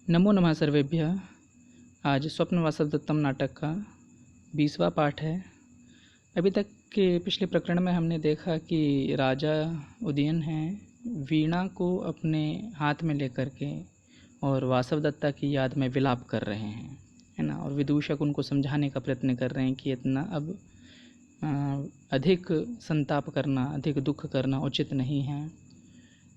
नमो नमः सर्वेभ्यः। आज स्वप्न वासवदत्तम नाटक का 20वां पाठ है। अभी तक के पिछले प्रकरण में हमने देखा कि राजा उदयन हैं वीणा को अपने हाथ में लेकर के और वासवदत्ता की याद में विलाप कर रहे हैं, है ना। और विदूषक उनको समझाने का प्रयत्न कर रहे हैं कि इतना अब अधिक संताप करना, अधिक दुख करना उचित नहीं है।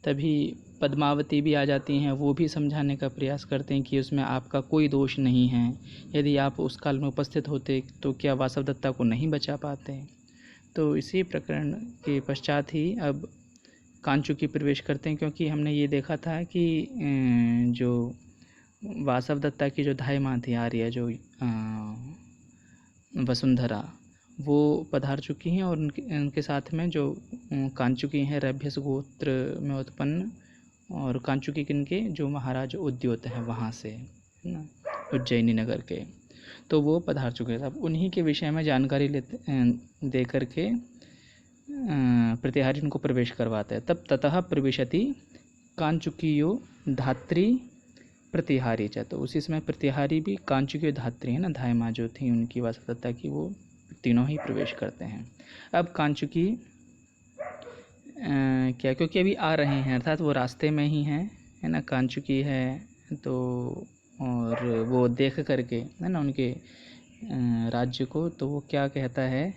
तभी पद्मावती भी आ जाती हैं, वो भी समझाने का प्रयास करते हैं कि उसमें आपका कोई दोष नहीं है। यदि आप उस काल में उपस्थित होते तो क्या वासवदत्ता को नहीं बचा पाते। तो इसी प्रकरण के पश्चात ही अब कांचुकी प्रवेश करते हैं, क्योंकि हमने ये देखा था कि जो वासवदत्ता की जो धाई माँ थी आर्या, जो वसुंधरा, वो पधार चुकी हैं और उनके साथ में जो कांचुकी हैं रभ्यस गोत्र में उत्पन्न, और कांचुकी किनके, जो महाराज उद्योत हैं वहाँ से, है ना, उज्जैनी नगर के, तो वो पधार चुके थे। अब उन्हीं के विषय में जानकारी दे करके प्रतिहारी उनको प्रवेश करवाते हैं। तब ततः प्रविशति कांचुकीयो धात्री प्रतिहारी च, तो उसी समय प्रतिहारी भी कांचुकी धात्री है ना, धाय माँ जो थी उनकी वासवदत्ता की, वो तीनों ही प्रवेश करते हैं। अब कांचुकी क्या, क्योंकि अभी आ रहे हैं, अर्थात वो रास्ते में ही हैं, है ना, कांचुकी है तो, और वो देख करके, है ना, उनके राज्य को, तो वो क्या कहता है,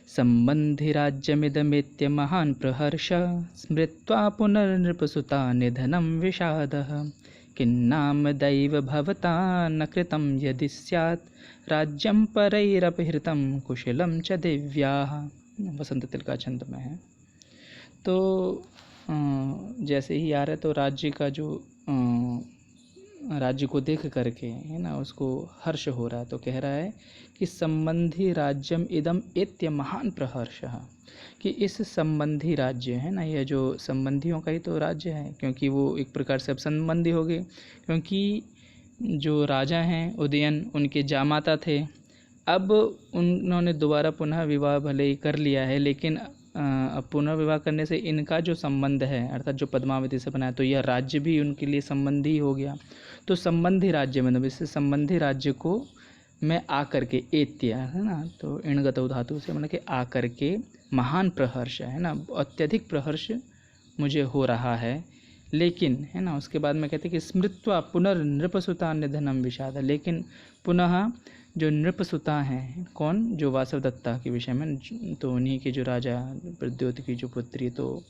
संबंधि राज्यमिदमेत्य महान प्रहर्ष स्मृत्वा पुनर्नृपसुता निधनं विषादः किन्नाम दैव भवता न कृतं यदि स्यात् राज्यं परैरपहृतं कुशलं च दिव्याः। वसंत तिल का छंद में है। तो जैसे ही आ रहे तो राज्य का जो राज्य को देख करके, है ना, उसको हर्ष हो रहा है, तो कह रहा है कि संबंधी राज्यम इदम एत्य महान प्रहर्षः, कि इस संबंधी राज्य, है ना, यह जो संबंधियों का ही तो राज्य है, क्योंकि वो एक प्रकार से अब संबंधी हो गए, क्योंकि जो राजा हैं उदयन, उनके जामाता थे। अब उन्होंने दोबारा पुनः विवाह भले ही कर लिया है, लेकिन अब पुनः विवाह करने से इनका जो संबंध है, अर्थात जो पद्मावती से बनाया, तो यह राज्य भी उनके लिए संबंधी हो गया। तो संबंधी राज्य, मतलब इससे संबंधी राज्य को मैं आकर के, एत्य, है ना, तो इणगतौ धातु से मतलब कि आकर के महान प्रहर्ष, है ना, अत्यधिक प्रहर्ष मुझे हो रहा है। लेकिन, है ना, उसके बाद में कहते हैं कि स्मृत्वा पुनर्नृपसुता निधनम विषाद, लेकिन पुनः जो नृपसुता हैं, कौन, जो वासवदत्ता के विषय में, तो उन्हीं के जो राजा प्रद्योत की जो पुत्री, तो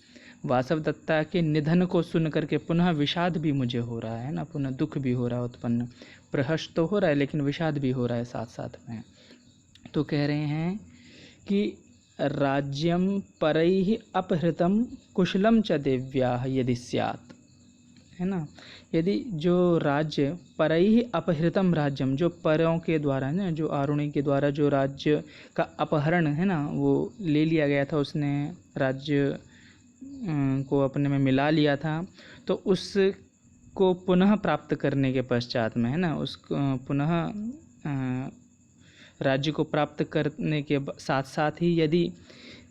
वासवदत्ता के निधन को सुन करके पुनः विषाद भी मुझे हो रहा है ना, पुनः दुख भी हो रहा है उत्पन्न। प्रहर्ष तो हो रहा है लेकिन विषाद भी हो रहा है साथ साथ में। तो कह रहे हैं कि राज्यम परैः अपहृतम कुशलम च दिव्याः यदि स्यात्, है ना, यदि जो राज्य परैः अपहृतम राज्यम, जो परों के द्वारा ना, जो आरुणी के द्वारा जो राज्य का अपहरण, है ना, वो ले लिया गया था, उसने राज्य को अपने में मिला लिया था, तो उसको पुनः प्राप्त करने के पश्चात में, है ना, उसको पुनः राज्य को प्राप्त करने के साथ साथ ही यदि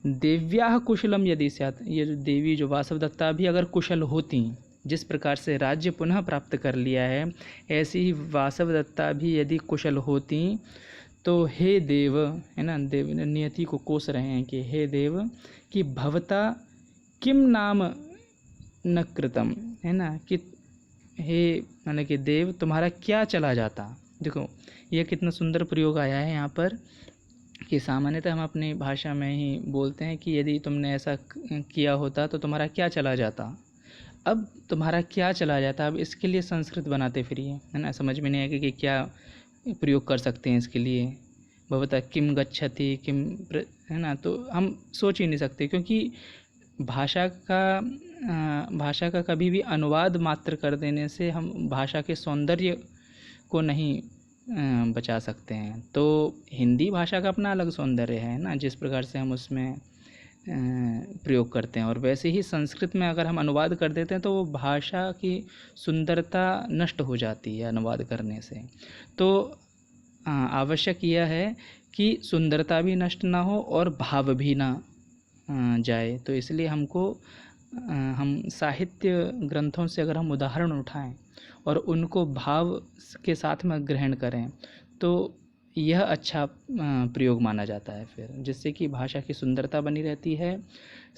देव्याः कुशलम यदि स्यात्, ये जो देवी जो वासवदत्ता भी अगर कुशल होती, जिस प्रकार से राज्य पुनः प्राप्त कर लिया है, ऐसी ही वासवदत्ता भी यदि कुशल होती, तो हे देव, है ना, देव नियति को कोस रहे हैं कि हे देव, कि भवता किम नाम न कृतम, है ना, कि हे, माने कि देव, तुम्हारा क्या चला जाता। देखो यह कितना सुंदर प्रयोग आया है यहाँ पर, कि सामान्यतः हम अपनी भाषा में ही बोलते हैं कि यदि तुमने ऐसा किया होता तो तुम्हारा क्या चला जाता। अब तुम्हारा क्या चला जाता, अब इसके लिए संस्कृत बनाते फिरिए, है ना, समझ में नहीं आएगा कि क्या प्रयोग कर सकते हैं इसके लिए। भवता किम गच्छति, किम, है ना, तो हम सोच ही नहीं सकते, क्योंकि भाषा का कभी भी अनुवाद मात्र कर देने से हम भाषा के सौंदर्य को नहीं बचा सकते हैं। तो हिंदी भाषा का अपना अलग सौंदर्य है ना, जिस प्रकार से हम उसमें प्रयोग करते हैं, और वैसे ही संस्कृत में अगर हम अनुवाद कर देते हैं तो वो भाषा की सुंदरता नष्ट हो जाती है अनुवाद करने से। तो आवश्यक यह है कि सुंदरता भी नष्ट ना हो और भाव भी ना जाए। तो इसलिए हमको हम साहित्य ग्रंथों से अगर हम उदाहरण उठाएं और उनको भाव के साथ में ग्रहण करें तो यह अच्छा प्रयोग माना जाता है फिर, जिससे कि भाषा की सुंदरता बनी रहती है।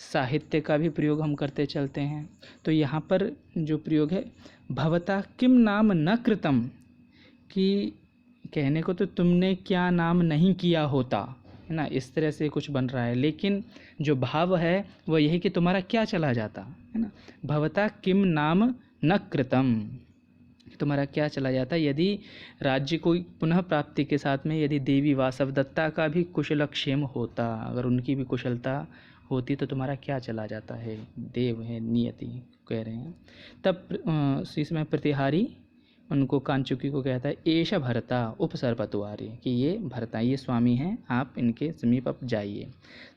साहित्य का भी प्रयोग हम करते चलते हैं। तो यहाँ पर जो प्रयोग है भवता किम नाम न कृतम, कि कहने को तो तुमने क्या नाम नहीं किया होता, है ना, इस तरह से कुछ बन रहा है, लेकिन जो भाव है वह यही कि तुम्हारा क्या चला जाता, है ना। भवता किम नाम न कृतम, तुम्हारा क्या चला जाता। यदि राज्य को पुनः प्राप्ति के साथ में यदि देवी वासवदत्ता का भी कुशलक्षेम होता, अगर उनकी भी कुशलता होती तो तुम्हारा क्या चला जाता है, देव है नियति कह रहे हैं। तब इसमें प्रतिहारी उनको कांचुकी को कहता है एष भरता उपसर्पतुआरी, कि ये भरता ये स्वामी हैं, आप इनके समीप अब जाइए।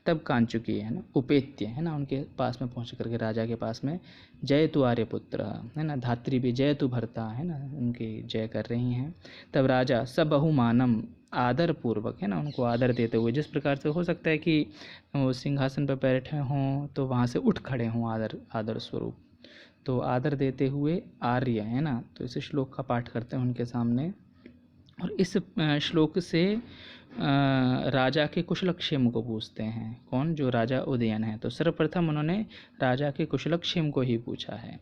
तब कांचुकी है ना उपेत्य है ना उनके पास में पहुंच करके राजा के पास में जय तु आर्यपुत्र है ना, धात्री भी जय तु भरता है ना उनकी जय कर रही हैं। तब राजा सबहुमानम आदर पूर्वक है ना उनको आदर देते हुए, जिस प्रकार से हो सकता है कि वो सिंहासन पर बैठे हों तो वहाँ से उठ खड़े हों आदर स्वरूप, तो आदर देते हुए आर्य है ना, तो इस श्लोक का पाठ करते हैं उनके सामने। और इस श्लोक से राजा के कुशलक्षेम को पूछते हैं। कौन? जो राजा उदयन है। तो सर्वप्रथम उन्होंने राजा के कुशलक्षेम को ही पूछा है।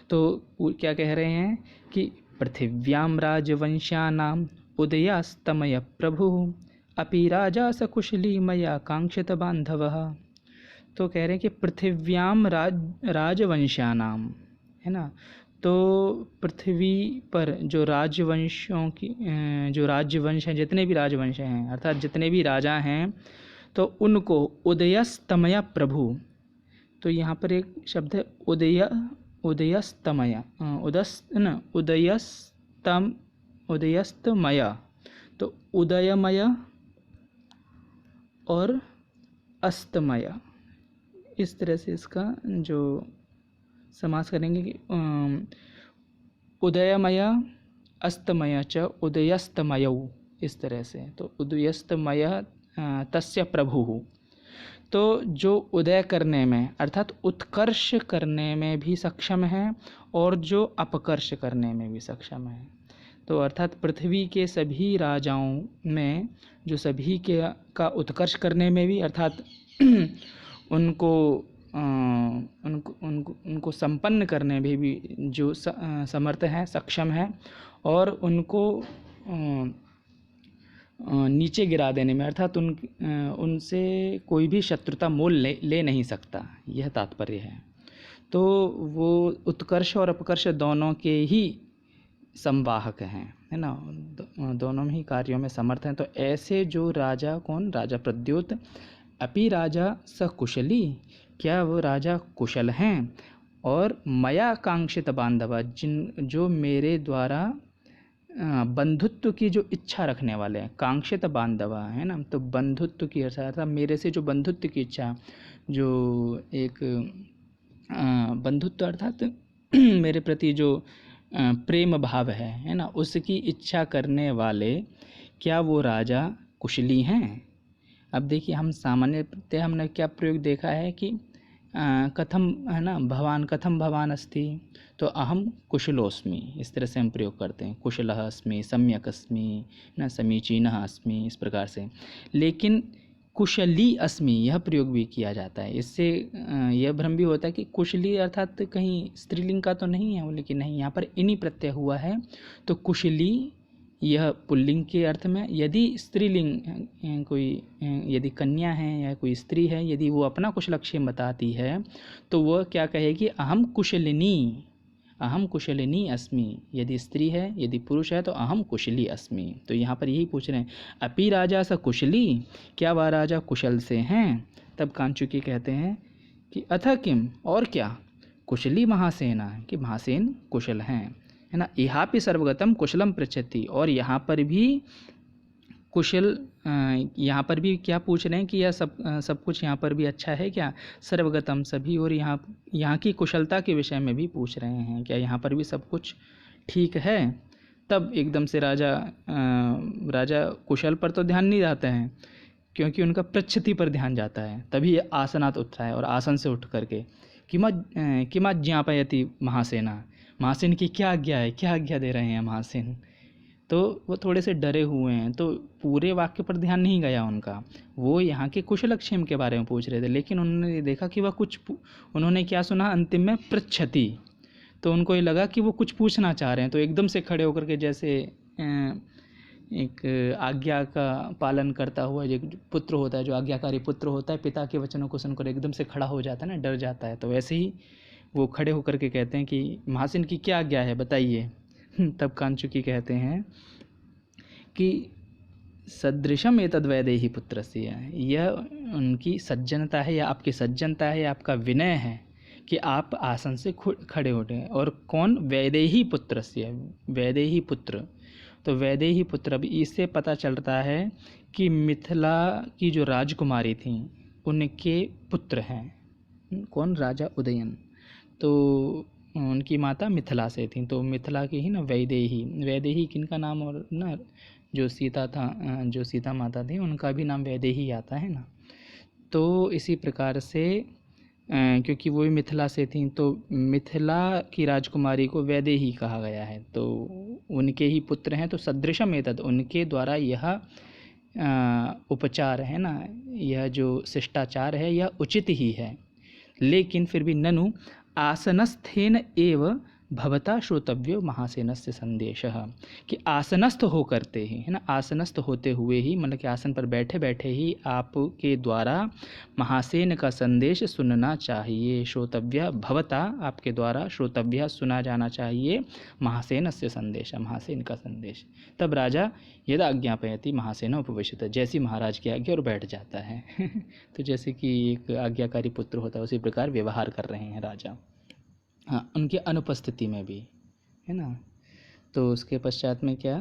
तो क्या कह रहे हैं कि पृथिव्याम राजवंश्यानाम उदयास्तमय प्रभु अपि राजा सकुशली मया कांक्षित बांधवः। तो कह रहे हैं कि पृथिव्याम राजवंश्यानाम है ना, तो पृथ्वी पर जो राजवंशों की जो राजवंश हैं, जितने भी राजवंश हैं अर्थात जितने भी राजा हैं, तो उनको उदयस्तमय प्रभु। तो यहाँ पर एक शब्द है उदयस्तमय उदयस्तमय, तो उदयमय और अस्तमय, इस तरह से इसका जो समास करेंगे कि उदयमय अस्तमय च उदयस्तमयौ, इस तरह से। तो उदयस्तमय तस्य प्रभु, तो जो उदय करने में अर्थात उत्कर्ष करने में भी सक्षम है और जो अपकर्ष करने में भी सक्षम है। तो अर्थात पृथ्वी के सभी राजाओं में जो सभी के का उत्कर्ष करने में भी अर्थात उनको संपन्न करने में भी जो समर्थ है, सक्षम है, और उनको नीचे गिरा देने में अर्थात उनसे कोई भी शत्रुता मोल ले नहीं सकता, यह तात्पर्य है। तो वो उत्कर्ष और अपकर्ष दोनों के ही संवाहक हैं, है ना, दोनों ही कार्यों में समर्थ हैं। तो ऐसे जो राजा, कौन? राजा प्रद्योत अपि राजा सकुशली, क्या वो राजा कुशल हैं, और मया कांक्षित बांधव, जो मेरे द्वारा बंधुत्व की जो इच्छा रखने वाले हैं, कांक्षित बांधव है ना, तो बंधुत्व की अर्थात मेरे से जो बंधुत्व की इच्छा, जो एक बंधुत्व अर्थात मेरे प्रति जो प्रेम भाव है ना, उसकी इच्छा करने वाले क्या वो राजा कुशली हैं। अब देखिए हम सामान्य हमने क्या प्रयोग देखा है कि कथम है ना भवान कथम भवान अस्ति, तो अहम कुशलोस्मि, इस तरह से हम प्रयोग करते हैं। कुशलः अस्मि, सम्यक् अस्मि, न समीचीनः अस्मि, इस प्रकार से। लेकिन कुशली अस्मि यह प्रयोग भी किया जाता है। इससे यह भ्रम भी होता है कि कुशली अर्थात कहीं स्त्रीलिंग का तो नहीं है वो, लेकिन नहीं, यहाँ पर इनी प्रत्यय हुआ है। तो कुशली यह पुल्लिंग के अर्थ में, यदि स्त्रीलिंग कोई यदि कन्या है या कोई स्त्री है, यदि वो अपना कुशलक्षेम बताती है तो वह क्या कहेगी? अहम कुशलिनी अस्मि। यदि स्त्री है, यदि पुरुष है तो अहम कुशली अस्मि। तो यहाँ पर यही पूछ रहे हैं, अपि राजा स कुशली, क्या वह राजा कुशल से हैं? तब कांचुकी कहते हैं कि अथ किम, और क्या? कुशली महासेना, कि महासेन कुशल हैं, है ना। इहापि सर्वगतम कुशलम पृच्छति, और यहाँ पर भी कुशल, यहाँ पर भी क्या पूछ रहे हैं कि यह सब कुछ यहाँ पर भी अच्छा है क्या? सर्वगतम, सभी, और यहाँ की कुशलता के विषय में भी पूछ रहे हैं, क्या यहाँ पर भी सब कुछ ठीक है? तब एकदम से राजा कुशल पर तो ध्यान नहीं जाते हैं, क्योंकि उनका पृच्छति पर ध्यान जाता है। तभी आसनात् उत्थाय, और आसन से उठ करके किमा ज्ञापयति महासेना, महासेन की क्या आज्ञा है, क्या आज्ञा दे रहे हैं महासेन। तो वो थोड़े से डरे हुए हैं, तो पूरे वाक्य पर ध्यान नहीं गया उनका। वो यहाँ के कुशलक्षेम के बारे में पूछ रहे थे, लेकिन उन्होंने देखा कि वह उन्होंने क्या सुना अंतिम में, पृच्छति। तो उनको ये लगा कि वो कुछ पूछना चाह रहे हैं, तो एकदम से खड़े होकर के, जैसे एक आज्ञा का पालन करता हुआ जो पुत्र होता है, जो आज्ञाकारी पुत्र होता है, पिता के वचनों को सुनकर एकदम से खड़ा हो जाता है ना, डर जाता है। तो वैसे ही वो खड़े होकर के कहते हैं कि महासेन की क्या आज्ञा है, बताइए। तब कांचुकी कहते हैं कि सदृशम एतद् वैदेही पुत्रस्य, यह उनकी सज्जनता है, या आपकी सज्जनता है, या आपका विनय है कि आप आसन से खड़े उठे। और कौन, वैदेही पुत्रस्य, वैदेही पुत्र। तो वैदेही पुत्र, अभी इससे पता चलता है कि मिथिला की जो राजकुमारी थी उनके पुत्र हैं। कौन, राजा उदयन। तो उनकी माता मिथिला से थी, तो मिथिला की ही ना वैदेही। वैदेही किनका नाम, और ना जो सीता था, जो सीता माता थी उनका भी नाम वैदेही आता है ना। तो इसी प्रकार से क्योंकि वो भी मिथिला से थी, तो मिथिला की राजकुमारी को वैदेही कहा गया है, तो उनके ही पुत्र हैं। तो सदृशम एतद, उनके द्वारा यह उपचार है ना, यह जो शिष्टाचार है यह उचित ही है। लेकिन फिर भी ननु आसनस्थेन एव भवता श्रोतव्यो महासेनस्य संदेशः, कि आसनस्थ हो करते ही, है ना, आसनस्थ होते हुए ही, मतलब कि आसन पर बैठे बैठे ही आपके द्वारा महासेन का संदेश सुनना चाहिए। श्रोतव्य भवता, आपके द्वारा, श्रोतव्य सुना जाना चाहिए, महासेनस्य संदेश, महासेन का संदेश। तब राजा यदा आज्ञापयति महासेन उपविशत, जैसी महाराज की आज्ञा और बैठ जाता है। तो जैसे कि एक आज्ञाकारी पुत्र होता है उसी प्रकार व्यवहार कर रहे हैं राजा, हाँ, उनकी अनुपस्थिति में भी, है ना। तो उसके पश्चात में क्या,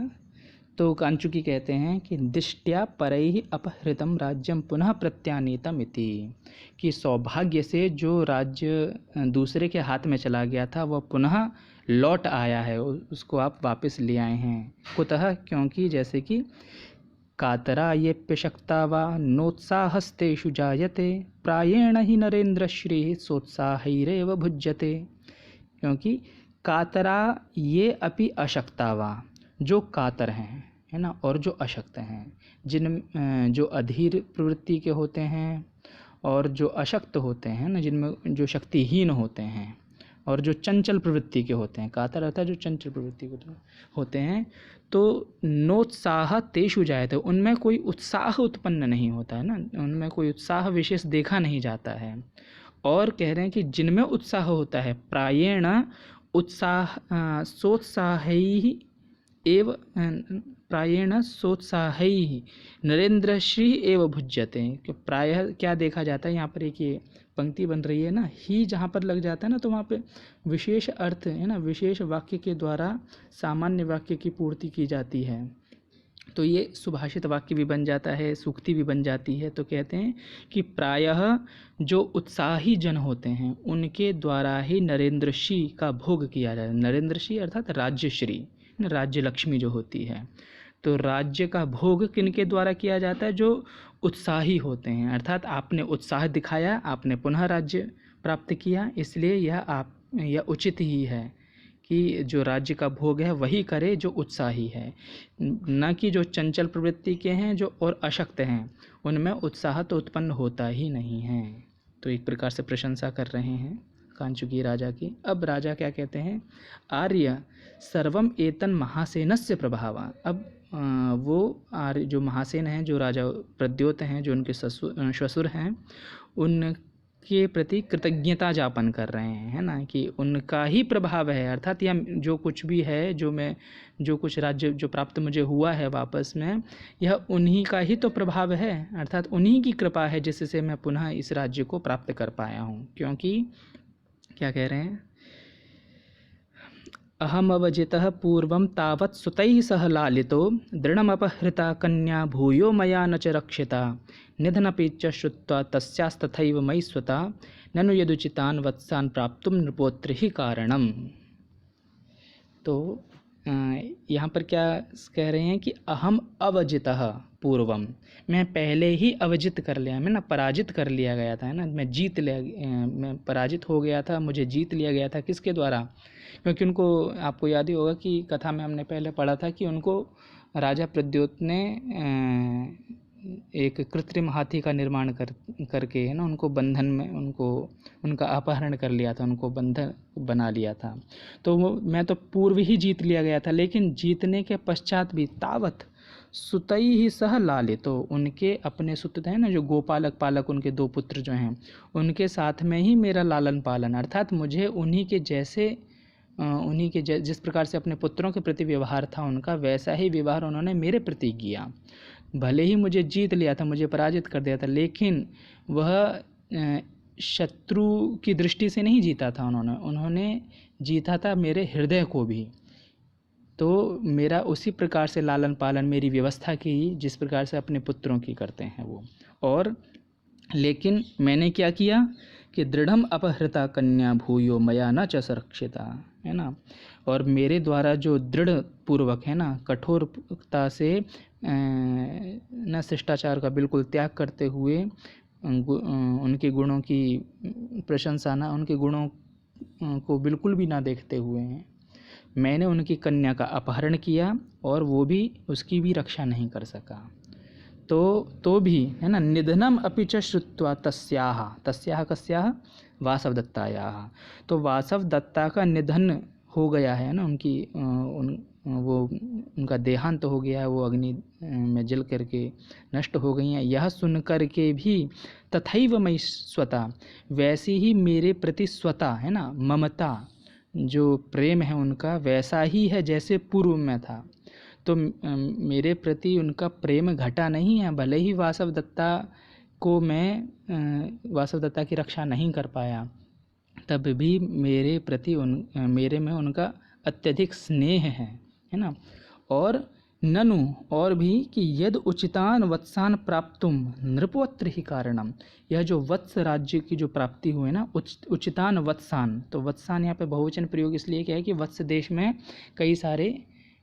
तो कांचुकी कहते हैं कि दिष्ट्या परैः अपहृतम राज्यम पुनः प्रत्यानीतम इति, कि सौभाग्य से जो राज्य दूसरे के हाथ में चला गया था वह पुनः लौट आया है, उसको आप वापस ले आए हैं। कुतः, क्योंकि जैसे कि कातरा ये प्यशक्ता वा नोत्साहस्तेषु जायते, प्रायेण ही नरेंद्र श्री सोत्साहैरेव भुज्यते। क्योंकि कातरा ये अपि अशक्तावा, जो कातर हैं, है ना, और जो अशक्त हैं, जिन जो अधीर प्रवृत्ति के होते हैं और जो अशक्त होते हैं ना, जिनमें जो शक्तिहीन होते हैं और जो चंचल प्रवृत्ति के होते हैं, कातर अर्थात जो चंचल प्रवृत्ति के होते हैं, तो नोत्साह तेषु जायते, उनमें कोई उत्साह उत्पन्न नहीं होता है ना, उनमें कोई उत्साह विशेष देखा नहीं जाता है। और कह रहे हैं कि जिनमें उत्साह होता है, प्रायेण उत्साह सोत्साहैः एव, प्रायेण सोत्साहैः नरेंद्रश्री एव भुज्यते। कि प्रायः क्या देखा जाता है, यहाँ पर एक ये पंक्ति बन रही है ना, ही जहाँ पर लग जाता है ना, तो वहाँ पे विशेष अर्थ है ना, विशेष वाक्य के द्वारा सामान्य वाक्य की पूर्ति की जाती है। तो ये सुभाषित वाक्य भी बन जाता है, सूक्ति भी बन जाती है। तो कहते हैं कि प्रायः जो उत्साही जन होते हैं उनके द्वारा ही नरेंद्रश्री का भोग किया जाता है। नरेंद्रश्री अर्थात राज्यश्री, राज्य लक्ष्मी जो होती है, तो राज्य का भोग किनके द्वारा किया जाता है, जो उत्साही होते हैं। अर्थात आपने उत्साह दिखाया, आपने पुनः राज्य प्राप्त किया, इसलिए यह उचित ही है कि जो राज्य का भोग है वही करे जो उत्साही है, न कि जो चंचल प्रवृत्ति के हैं, जो और अशक्त हैं, उनमें उत्साह तो उत्पन्न होता ही नहीं है। तो एक प्रकार से प्रशंसा कर रहे हैं कांचुकी राजा की। अब राजा क्या कहते हैं, आर्य सर्वम एतन महासेनस्य प्रभावा। अब वो आर्य जो महासेन हैं, जो राजा प्रद्योत हैं, जो उनके ससुर हैं, उनके प्रति कृतज्ञता ज्ञापन कर रहे हैं, है ना, कि उनका ही प्रभाव है। अर्थात यह जो कुछ भी है, जो कुछ राज्य जो प्राप्त मुझे हुआ है वापस में, यह उन्हीं का ही तो प्रभाव है, अर्थात उन्हीं की कृपा है जिससे मैं पुनः इस राज्य को प्राप्त कर पाया हूँ। क्योंकि क्या कह रहे हैं, अहमवजितः पूर्वं तावत् सुतैः सह लालितो दृढमपहृता कन्या भूयो मया न च रक्षिता निधनपि च श्रुत्वा तस्यास्तथैव मयि स्वता ननु यदुचितान् वत्सान् प्राप्तुं नृपोत्र ही कारणम। तो यहाँ पर क्या कह रहे हैं कि अहम अवजितः पूर्वम, मैं पहले ही अवजित कर लिया, मैं ना पराजित कर लिया गया था, है ना, मैं पराजित हो गया था, मुझे जीत लिया गया था। किसके द्वारा? क्योंकि उनको, आपको याद ही होगा कि कथा में हमने पहले पढ़ा था कि उनको राजा प्रद्योत ने एक कृत्रिम हाथी का निर्माण करके, है ना, उनको बंधन में, उनका अपहरण कर लिया था, उनको बंधन बना लिया था। तो मैं तो पूर्व ही जीत लिया गया था, लेकिन जीतने के पश्चात भी तावत सुतई ही सह लाले, तो उनके अपने सुत हैं ना, जो गोपालक पालक, उनके 2 पुत्र जो हैं, उनके साथ में ही मेरा लालन पालन, अर्थात मुझे उन्हीं के जैसे जिस प्रकार से अपने पुत्रों के प्रति व्यवहार था उनका, वैसा ही व्यवहार उन्होंने मेरे प्रति किया। भले ही मुझे जीत लिया था, मुझे पराजित कर दिया था, लेकिन वह शत्रु की दृष्टि से नहीं जीता था उन्होंने जीता था मेरे हृदय को भी। तो मेरा उसी प्रकार से लालन पालन, मेरी व्यवस्था की जिस प्रकार से अपने पुत्रों की करते हैं वो। और लेकिन मैंने क्या किया कि दृढ़म अपहृता कन्या भूयो मया न च सुरक्षिता, है ना, और मेरे द्वारा जो दृढ़ पूर्वक, है ना, कठोरता से न शिष्टाचार का बिल्कुल त्याग करते हुए, उनके गुणों की प्रशंसा ना, उनके गुणों को बिल्कुल भी ना देखते हुए मैंने उनकी कन्या का अपहरण किया, और वो भी, उसकी भी रक्षा नहीं कर सका। तो भी, है ना, निधनम अपि च श्रुत्वा तस्याः कस्याः वासवदत्तायाः, तो वासवदत्ता का निधन हो गया है ना, उनका देहांत हो गया है, वो अग्नि में जल करके नष्ट हो गई हैं। यह सुन कर के भी तथैव मयि स्वता, वैसी ही मेरे प्रति स्वता, है ना, ममता, जो प्रेम है उनका वैसा ही है जैसे पूर्व में था। तो मेरे प्रति उनका प्रेम घटा नहीं है, भले ही वासवदत्ता की रक्षा नहीं कर पाया, तब भी मेरे प्रति मेरे में उनका अत्यधिक स्नेह है ना। और ननु, और भी कि यद उचितान वत्सान प्राप्तुम नृपोत्र ही कारणम, यह जो वत्स राज्य की जो प्राप्ति हुई ना, उचितान वत्सान, तो वत्सान यहाँ पे बहुवचन प्रयोग इसलिए क्या है कि वत्स देश में कई सारे,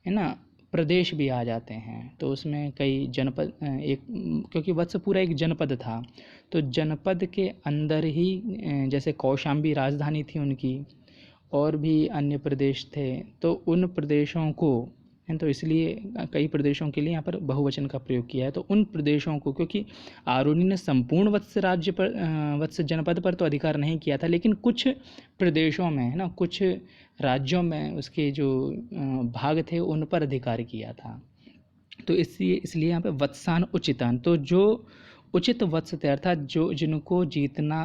है ना, प्रदेश भी आ जाते हैं, तो उसमें कई जनपद, क्योंकि वत्स पूरा एक जनपद था, तो जनपद के अंदर ही जैसे कौशाम्बी राजधानी थी उनकी, और भी अन्य प्रदेश थे, तो उन प्रदेशों को, तो इसलिए कई प्रदेशों के लिए यहाँ पर बहुवचन का प्रयोग किया है। तो उन प्रदेशों को, क्योंकि आरुणि ने संपूर्ण वत्स राज्य पर, वत्स जनपद पर तो अधिकार नहीं किया था, लेकिन कुछ प्रदेशों में, है ना, कुछ राज्यों में उसके जो भाग थे उन पर अधिकार किया था। तो इसलिए यहाँ पे वत्सान उचितान, तो जो उचित वत्स थे, अर्थात जो जिनको जीतना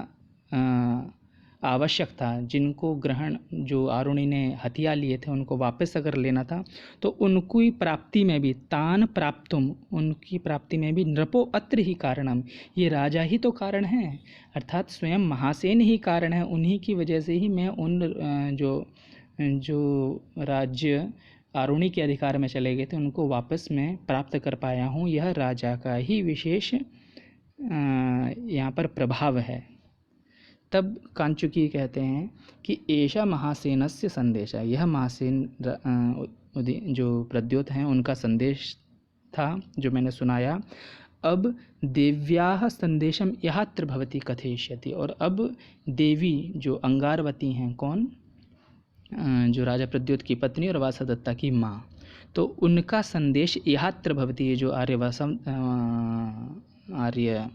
आवश्यक था, जिनको ग्रहण, जो आरुणि ने हथिया लिए थे उनको वापस अगर लेना था, तो उनकी प्राप्ति में भी, तान प्राप्तुम, उनकी प्राप्ति में भी नृपो अत्र ही कारणम, ये राजा ही तो कारण है, अर्थात स्वयं महासेन ही कारण है। उन्हीं की वजह से ही मैं उन जो राज्य आरुणि के अधिकार में चले गए थे उनको वापस मैं प्राप्त कर पाया हूँ। यह राजा का ही विशेष यहाँ पर प्रभाव है। तब कांचुकी कहते हैं कि एषा महासेनस्य संदेशा, यह महासेन जो प्रद्योत हैं उनका संदेश था जो मैंने सुनाया। अब देव्याः संदेशम यहात्र भवति कथयिष्यति, और अब देवी जो अंगारवती हैं, कौन, जो राजा प्रद्योत की पत्नी और वासवदत्ता की माँ, तो उनका संदेश यहात्र भवति, ये जो आर्य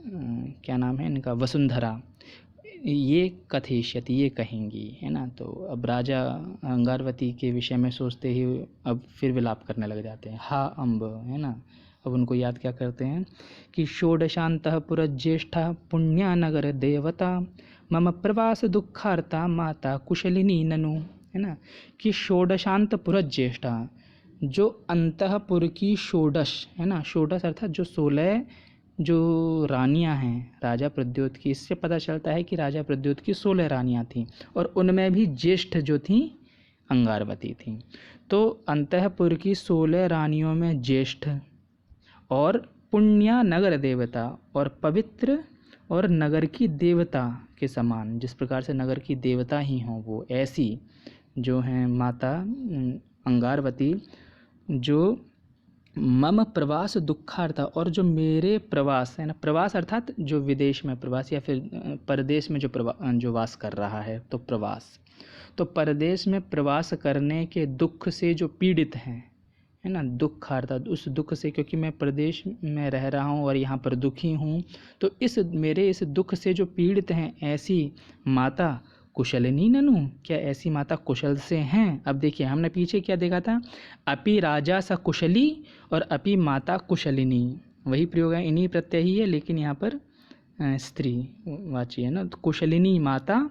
क्या नाम है इनका, वसुंधरा, ये कथयिष्यति, ये कहेंगी, है ना। तो अब राजा अंगारवती के विषय में सोचते ही अब फिर विलाप करने लग जाते हैं, हा अम्ब, है ना। अब उनको याद क्या करते हैं कि षोडशान्तः पुरज्येष्ठा पुण्या नगर देवता मम प्रवास दुखार्ता माता कुशलिनी ननु, है ना, कि षोडशांत पुरज्येष्ठा, जो अंतःपुर की षोडश, है ना, षोडश अर्थात जो 16 जो रानियां हैं राजा प्रद्योत की, इससे पता चलता है कि राजा प्रद्योत की 16 रानियां थीं, और उनमें भी ज्येष्ठ जो थीं अंगारवती थीं। तो अंतःपुर की 16 रानियों में ज्येष्ठ, और पुण्या नगर देवता, और पवित्र और नगर की देवता के समान, जिस प्रकार से नगर की देवता ही हों वो, ऐसी जो हैं माता अंगारवती, जो मम प्रवास दुखार्था, और जो मेरे प्रवास है ना, प्रवास अर्थात जो विदेश में प्रवास या फिर परदेश में जो वास कर रहा है, तो प्रवास, तो परदेश में प्रवास करने के दुख से जो पीड़ित हैं, है ना, दुखार्था, उस दुख से, क्योंकि मैं प्रदेश में रह रहा हूँ और यहाँ पर दुखी हूँ, तो मेरे इस दुख से जो पीड़ित हैं, ऐसी माता कुशलिनी ननु, क्या ऐसी माता कुशल से हैं। अब देखिए, हमने पीछे क्या देखा था, अपि राजा स कुशली और अपि माता कुशलिनी, वही प्रयोग है, इन्हीं प्रत्यय ही है, लेकिन यहाँ पर स्त्री वाची है ना, तो कुशलिनी माता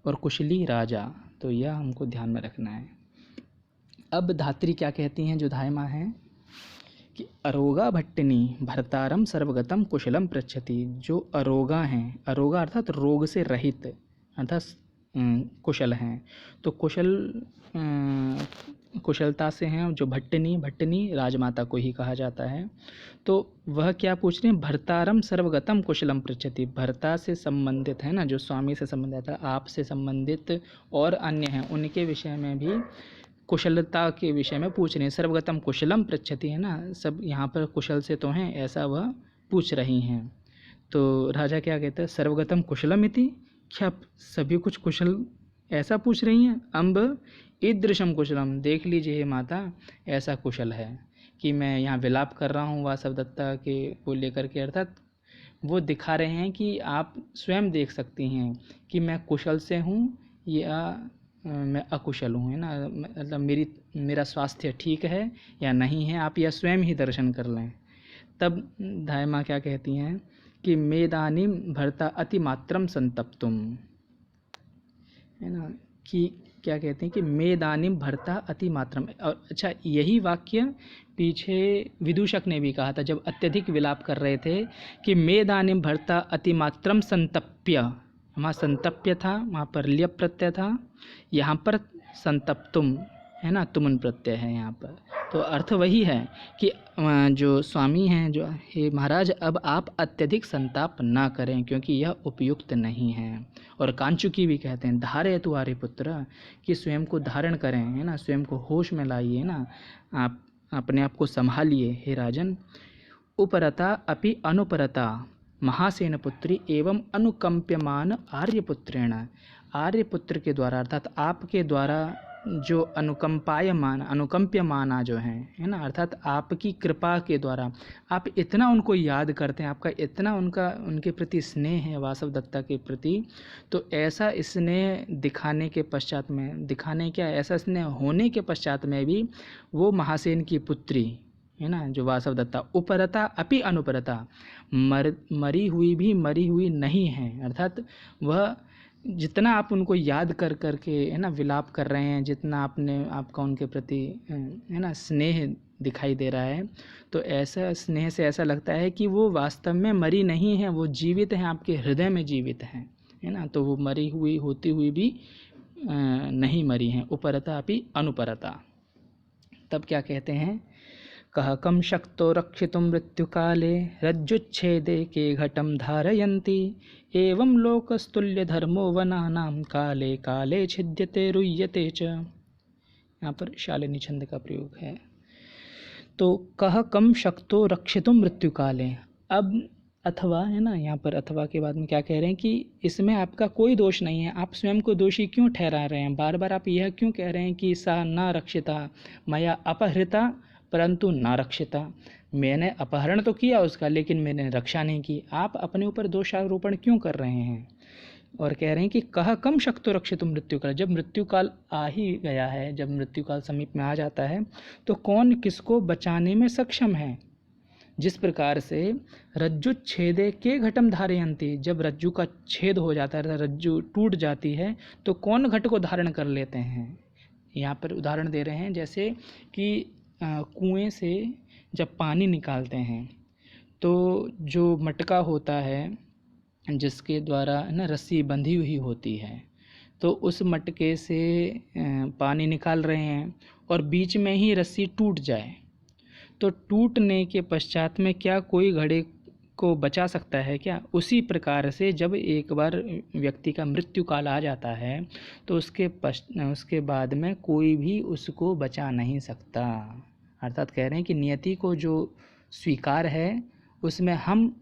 और कुशली राजा, तो यह हमको ध्यान में रखना है। अब धात्री क्या कहती हैं, जो धायमा हैं, कि अरोगा भट्टिनी भर्तारम सर्वगतम कुशलम पृच्छति, जो अरोगा हैं, अरोगा अर्थात रोग से रहित, अर्थात कुशल हैं, तो कुशलता से हैं, जो भट्टिनी राजमाता को ही कहा जाता है। तो वह क्या पूछ रहे हैं, भर्तारम सर्वगतम कुशलम पृच्छति, भर्ता से संबंधित है ना, जो स्वामी से संबंधित है, आप से संबंधित और अन्य हैं, उनके विषय में भी कुशलता के विषय में पूछ रहे हैं। सर्वगतम कुशलम पृच्छति है ना, सब यहाँ पर कुशल से तो हैं, ऐसा वह पूछ रही हैं। तो राजा क्या कहते हैं, सर्वगतम कुशलम इति, क्या सभी कुछ कुशल, ऐसा पूछ रही हैं। अम्ब ईदृशम कुशलम, देख लीजिए हे माता, ऐसा कुशल है कि मैं यहाँ विलाप कर रहा हूँ वासवदत्ता के को लेकर के, अर्थात वो दिखा रहे हैं कि आप स्वयं देख सकती हैं कि मैं कुशल से हूँ या मैं अकुशल हूँ, है ना, मतलब मेरा स्वास्थ्य ठीक है या नहीं है, आप यह स्वयं ही दर्शन कर लें। तब धायमा क्या कहती हैं कि मेदानीम भर्ता अतिमात्रम संतप्तुम, है ना, कि क्या कहते हैं कि मेदानीम भर्ता अतिमात्रम, और अच्छा यही वाक्य पीछे विदूषक ने भी कहा था जब अत्यधिक विलाप कर रहे थे कि मेदानीम भर्ता अतिमात्रम संतप्य, वहाँ संतप्य था, वहाँ पर ल्यप प्रत्यय था, यहाँ पर संतप्तुम है ना, तुमन प्रत्यय है यहाँ पर। तो अर्थ वही है कि जो स्वामी हैं, जो हे महाराज, अब आप अत्यधिक संताप ना करें, क्योंकि यह उपयुक्त नहीं है। और कांचुकी भी कहते हैं धारे तु आर्य पुत्र, कि स्वयं को धारण करें, है ना, स्वयं को होश में लाइए ना, आप अपने आप को संभालिए हे राजन। उपरता अपि अनुपरता महासेन पुत्री एवं अनुकंप्यमान आर्यपुत्रेण, आर्यपुत्र के द्वारा अर्थात आपके द्वारा जो अनुकंप्यमाना जो है ना, अर्थात आपकी कृपा के द्वारा आप इतना उनको याद करते हैं, आपका इतना उनके प्रति स्नेह है वासवदत्ता के प्रति, तो ऐसा स्नेह दिखाने के पश्चात में, दिखाने क्या, ऐसा स्नेह होने के पश्चात में भी वो महासेन की पुत्री है ना, जो वासवदत्ता उपरता अपि अनुपरता, मरी हुई भी मरी हुई नहीं है, अर्थात वह जितना आप उनको याद कर के है ना विलाप कर रहे हैं, जितना आपका उनके प्रति है ना स्नेह दिखाई दे रहा है, तो ऐसा स्नेह से ऐसा लगता है कि वो वास्तव में मरी नहीं है, वो जीवित हैं, आपके हृदय में जीवित हैं, है ना, तो वो मरी हुई होती हुई भी नहीं मरी हैं। उपरता अपि अनुपरता। तब क्या कहते हैं, कह कम शक्तो रक्षितुं मृत्युकाले रज्जुच्छेदे के घटम धारयन्ति एवं लोकस्तुल्य धर्मो वनानां काले काले छिद्यते रुह्यते च। यहाँ पर शालिनी छंद का प्रयोग है। तो कह कम शक्तो रक्षितुं मृत्युकाले, अब अथवा है ना, यहाँ पर अथवा के बाद में क्या कह रहे हैं कि इसमें आपका कोई दोष नहीं है, आप स्वयं को दोषी क्यों ठहरा रहे हैं, बार बार आप यह क्यों कह रहे हैं कि सा न रक्षिता मया अपहृता परंतु ना रक्षिता, मैंने अपहरण तो किया उसका लेकिन मैंने रक्षा नहीं की, आप अपने ऊपर दोषारोपण क्यों कर रहे हैं। और कह रहे हैं कि कह कम शक्तो रक्षितुं मृत्युकाल, जब मृत्युकाल आ ही गया है, जब मृत्युकाल समीप में आ जाता है तो कौन किसको बचाने में सक्षम है। जिस प्रकार से रज्जु छेदे के घटम धारयन्ति, जब रज्जु का छेद हो जाता है, रज्जु टूट जाती है, तो कौन घट को धारण कर लेते हैं। यहाँ पर उदाहरण दे रहे हैं जैसे कि कुएं से जब पानी निकालते हैं तो जो मटका होता है जिसके द्वारा ना रस्सी बंधी हुई होती है, तो उस मटके से पानी निकाल रहे हैं और बीच में ही रस्सी टूट जाए, तो टूटने के पश्चात में क्या कोई घड़े को बचा सकता है क्या? उसी प्रकार से जब एक बार व्यक्ति का मृत्यु काल आ जाता है तो उसके बाद में कोई भी उसको बचा नहीं सकता। अर्थात कह रहे हैं कि नियति को जो स्वीकार है उसमें हम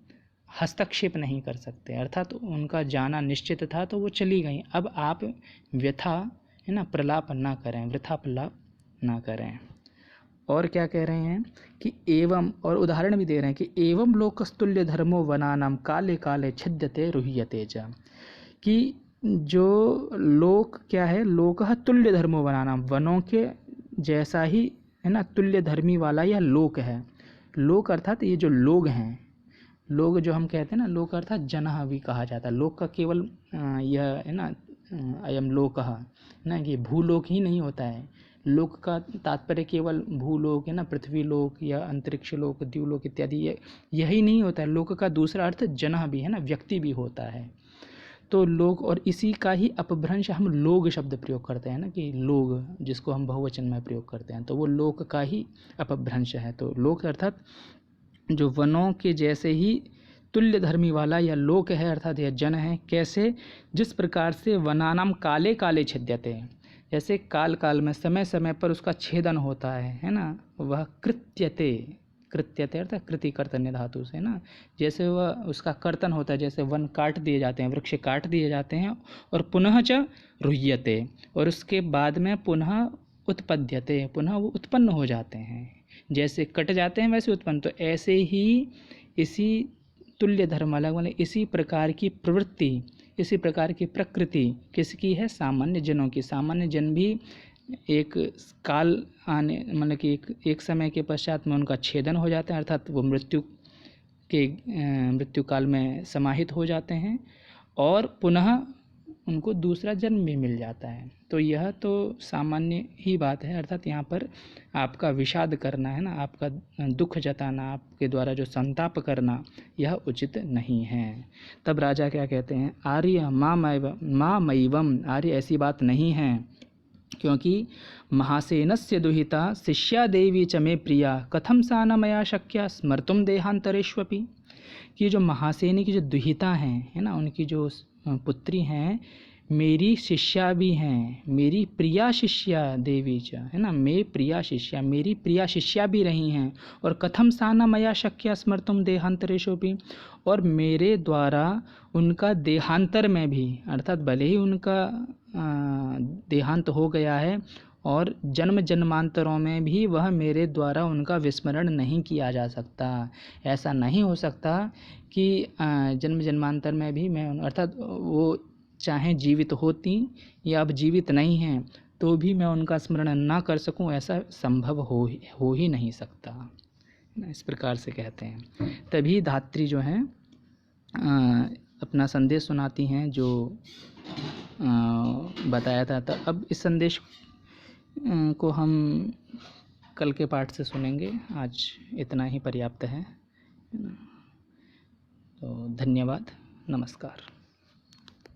हस्तक्षेप नहीं कर सकते। अर्थात उनका जाना निश्चित था तो वो चली गई। अब आप व्यथा है ना प्रलाप ना करें, वृथा प्रलाप ना करें। और क्या कह रहे हैं कि एवं, और उदाहरण भी दे रहे हैं कि एवं लोकस्तुल्य धर्मो वनानाम काले काले छिद्यते रुह्यते च, कि जो लोक क्या है, लोकः तुल्य धर्मो वनानाम, वनों के जैसा ही है ना तुल्य धर्मी वाला यह लोक है। लोक अर्थात ये जो लोग हैं, लोग जो हम कहते हैं ना, लोक अर्थात जनः भी कहा जाता है। लोक का केवल यह है ना अयम लोकः ना, ये भूलोक ही नहीं होता है। लोक का तात्पर्य केवल भूलोक है ना, पृथ्वी लोक या अंतरिक्ष लोक, द्युलोक इत्यादि यही नहीं होता है। लोक का दूसरा अर्थ जनः भी है ना, व्यक्ति भी होता है। तो लोग, और इसी का ही अपभ्रंश हम लोग शब्द प्रयोग करते हैं ना, कि लोग जिसको हम बहुवचन में प्रयोग करते हैं, तो वो लोक का ही अपभ्रंश है। तो लोक अर्थात जो वनों के जैसे ही तुल्य धर्मी वाला यह लोक है, अर्थात यह जन है। कैसे? जिस प्रकार से वनानाम काले काले छिद्यते, जैसे काल काल में समय समय पर उसका छेदन होता है ना, वह कृत्यते, कृत्यते अर्थात कृति कर्तन्य धातु से ना, जैसे वह उसका कर्तन होता है, जैसे वन काट दिए जाते हैं, वृक्ष काट दिए जाते हैं, और पुनः च रुह्यते, और उसके बाद में पुनः उत्पद्यते, पुनः वो उत्पन्न हो जाते हैं। जैसे कट जाते हैं वैसे उत्पन्न। तो ऐसे ही इसी तुल्य धर्म अलग वाले, इसी प्रकार की प्रवृत्ति, इसी प्रकार की प्रकृति किसकी है? सामान्य जनों की। सामान्य जन भी एक काल आने, मतलब कि एक समय के पश्चात में उनका छेदन हो जाता है, अर्थात वो मृत्यु काल में समाहित हो जाते हैं, और पुनः उनको दूसरा जन्म भी मिल जाता है। तो यह तो सामान्य ही बात है। अर्थात यहाँ पर आपका विषाद करना है ना, आपका दुख जताना, आपके द्वारा जो संताप करना, यह उचित नहीं है। तब राजा क्या कहते हैं? आर्य मामैवम, आर्य ऐसी बात नहीं है, क्योंकि महासेनस्य दुहिता शिष्या देवी च मे प्रिया कथम सा न मया शक्या स्मर्तुम देहांतरेष्वपि, कि जो महासेनी की जो दुहिता हैं है ना, उनकी जो पुत्री हैं, मेरी शिष्या भी हैं, मेरी प्रिया शिष्या देवी च है ना, मैं प्रिया शिष्या, मेरी प्रिया शिष्या भी रही हैं। और कथम साना मया शक्या स्मर्तुम देहांतरेषु, और मेरे द्वारा उनका देहांतर में भी, अर्थात भले ही उनका देहांत हो गया है और जन्म जन्मांतरों में भी वह मेरे द्वारा उनका विस्मरण नहीं किया जा सकता। ऐसा नहीं हो सकता कि जन्म जन्मांतर में भी मैं, अर्थात वो चाहे जीवित होती या अब जीवित नहीं हैं तो भी मैं उनका स्मरण ना कर सकूं, ऐसा संभव हो ही नहीं सकता। इस प्रकार से कहते हैं। तभी धात्री जो हैं अपना संदेश सुनाती हैं, जो बताया था। तो अब इस संदेश को हम कल के पाठ से सुनेंगे। आज इतना ही पर्याप्त है। तो धन्यवाद, नमस्कार।